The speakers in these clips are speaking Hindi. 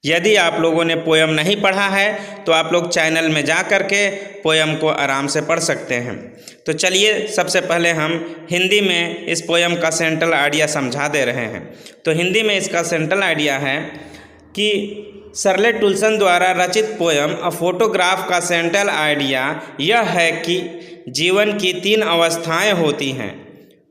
यदि आप लोगों ने पोयम नहीं पढ़ा है तो आप लोग चैनल में जा कर के पोयम को आराम से पढ़ सकते हैं। तो चलिए सबसे पहले हम हिंदी में इस पोयम का सेंट्रल आइडिया समझा दे रहे हैं। तो हिंदी में इसका सेंट्रल आइडिया है कि शर्ले टुल्सन द्वारा रचित पोयम अ फोटोग्राफ का सेंट्रल आइडिया यह है कि जीवन की 3 अवस्थाएं होती हैं।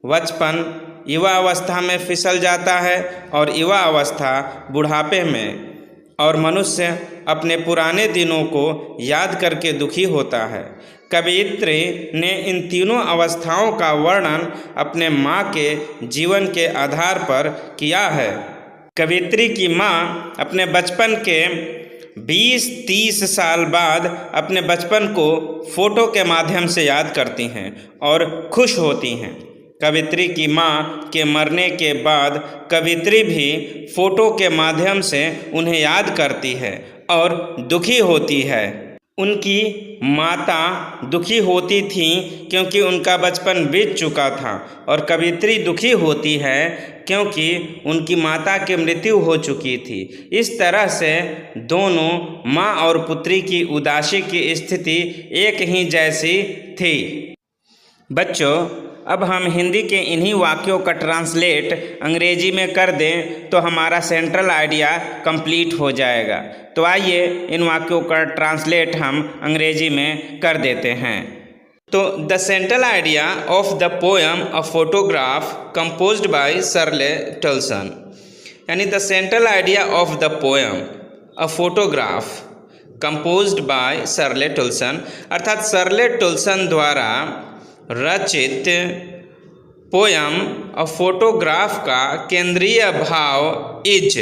बचपन युवा अवस्था में फिसल जाता है और युवा अवस्था बुढ़ापे में, और मनुष्य अपने पुराने दिनों को याद करके दुखी होता है। कवयित्री ने इन तीनों अवस्थाओं का वर्णन अपने माँ के जीवन के आधार पर किया है। कवयित्री की माँ अपने बचपन के 20-30 साल बाद अपने बचपन को फोटो के माध्यम से याद करती हैं और खुश होती हैं। कवयित्री की माँ के मरने के बाद कवयित्री भी फोटो के माध्यम से उन्हें याद करती है और दुखी होती है। उनकी माता दुखी होती थी क्योंकि उनका बचपन बीत चुका था, और कवयित्री दुखी होती है क्योंकि उनकी माता की मृत्यु हो चुकी थी। इस तरह से दोनों माँ और पुत्री की उदासी की स्थिति एक ही जैसी थी। बच्चों, अब हम हिंदी के इन्हीं वाक्यों का ट्रांसलेट अंग्रेजी में कर दें तो हमारा सेंट्रल आइडिया कंप्लीट हो जाएगा। तो आइए इन वाक्यों का ट्रांसलेट हम अंग्रेजी में कर देते हैं। तो the central idea of the poem a photograph composed by Shirley Toulson, यानी the central idea of the poem a photograph composed by Shirley Toulson, अर्थात शर्ले टुल्सन द्वारा रचित पोयम और फोटोग्राफ का केंद्रीय भाव इज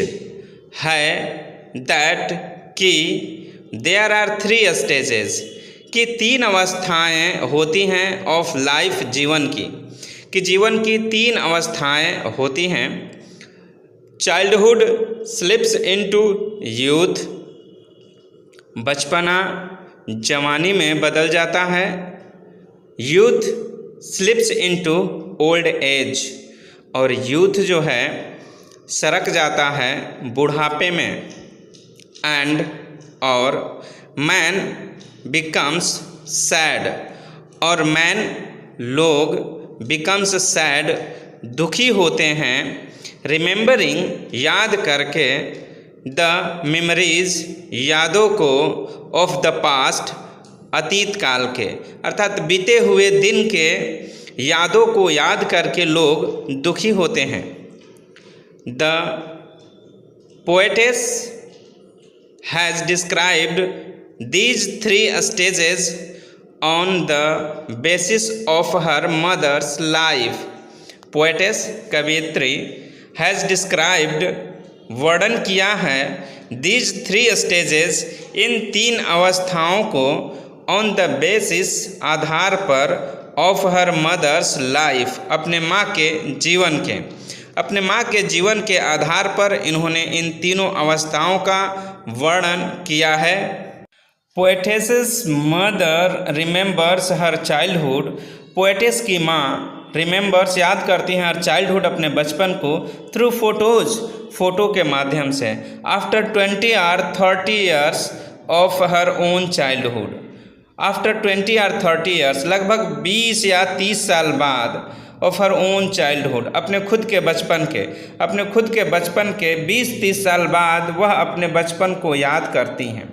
है दैट कि देयर आर 3 स्टेजेस, कि 3 अवस्थाएं होती हैं ऑफ लाइफ, जीवन की, कि जीवन की 3 अवस्थाएं होती हैं। चाइल्डहुड स्लिप्स इनटू यूथ, बचपना जवानी में बदल जाता है। Youth slips into old age, और यूथ जो है सरक जाता है बुढ़ापे में। एंड और मैन बिकम्स सैड, और मैन लोग बिकम्स सैड दुखी होते हैं। रिमेंबरिंग याद करके, द मेमोरीज यादों को, ऑफ द पास्ट अतीत काल के, अर्थात बीते हुए दिन के यादों को याद करके लोग दुखी होते हैं। The poetess has described these 3 stages on the basis of her mother's life. Poetess कवयित्री हैज़ डिस्क्राइब्ड वर्णन किया है दीज 3 स्टेजेस, इन 3 अवस्थाओं को, ऑन द बेसिस आधार पर, ऑफ हर मदर्स लाइफ अपने माँ के जीवन के, अपने माँ के जीवन के आधार पर इन्होंने इन तीनों अवस्थाओं का वर्णन किया है। Poetess mother remembers her childhood, poetess की माँ रिमेंबर्स याद करती हैं हर चाइल्डहुड अपने बचपन को, थ्रू फोटोज फोटो के माध्यम से, after 20 or 30 years of her own childhood, after 20 or 30 years लगभग 20 या 30 साल बाद, ऑफ हर ओन चाइल्डहुड अपने खुद के बचपन के, अपने खुद के बचपन के 20-30 साल बाद वह अपने बचपन को याद करती हैं।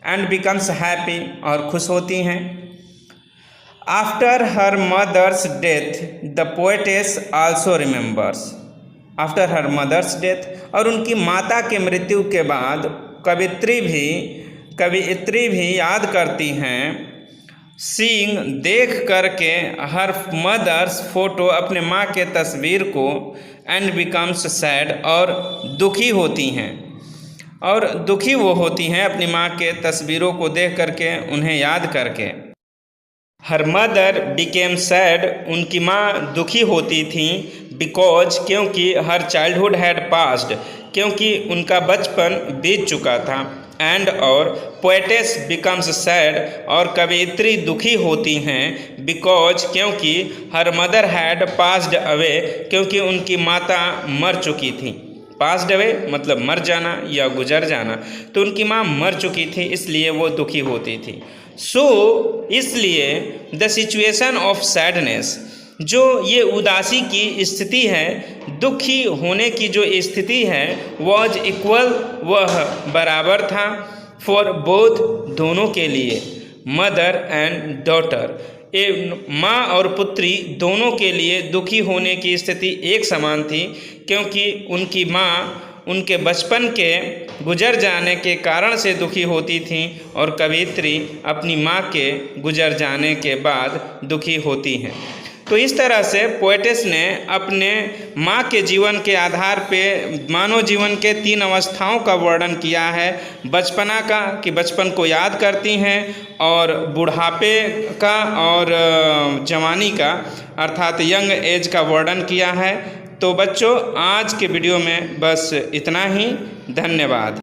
एंड बिकम्स हैप्पी, और खुश होती हैं। After her mother's death the poetess also remembers, after her mother's death, और उनकी माता के मृत्यु के बाद कवयित्री भी याद करती हैं। सीइंग देख करके, हर मदर्स फोटो अपने माँ के तस्वीर को, एंड बिकम्स सैड और दुखी होती हैं, और दुखी वो होती हैं अपनी माँ के तस्वीरों को देख करके, उन्हें याद करके। हर मदर बिकेम सैड, उनकी माँ दुखी होती थी। बिकॉज क्योंकि हर चाइल्डहुड हैड पास्ड, क्योंकि उनका बचपन बीत चुका था। एंड और पोएटेस बिकम्स सैड, और कवयित्री दुखी होती हैं। बिकॉज क्योंकि her mother had passed away, क्योंकि उनकी माता मर चुकी थी। पास्ड अवे मतलब मर जाना या गुजर जाना। तो उनकी माँ मर चुकी थी, इसलिए वो दुखी होती थी। सो इसलिए द सिचुएशन ऑफ सैडनेस, जो ये उदासी की स्थिति है, दुखी होने की जो स्थिति है, वॉज इक्वल, वह बराबर था, फॉर बोथ दोनों के लिए, मदर एंड डॉटर, माँ और पुत्री दोनों के लिए दुखी होने की स्थिति एक समान थी, क्योंकि उनकी माँ उनके बचपन के गुजर जाने के कारण से दुखी होती थी और कवियत्री अपनी माँ के गुजर जाने के बाद दुखी होती हैं। तो इस तरह से पोएटेस ने अपने माँ के जीवन के आधार पे मानव जीवन के 3 अवस्थाओं का वर्णन किया है। बचपना का, कि बचपन को याद करती हैं, और बुढ़ापे का, और जवानी का अर्थात यंग एज का वर्णन किया है। तो बच्चों, आज के वीडियो में बस इतना ही। धन्यवाद।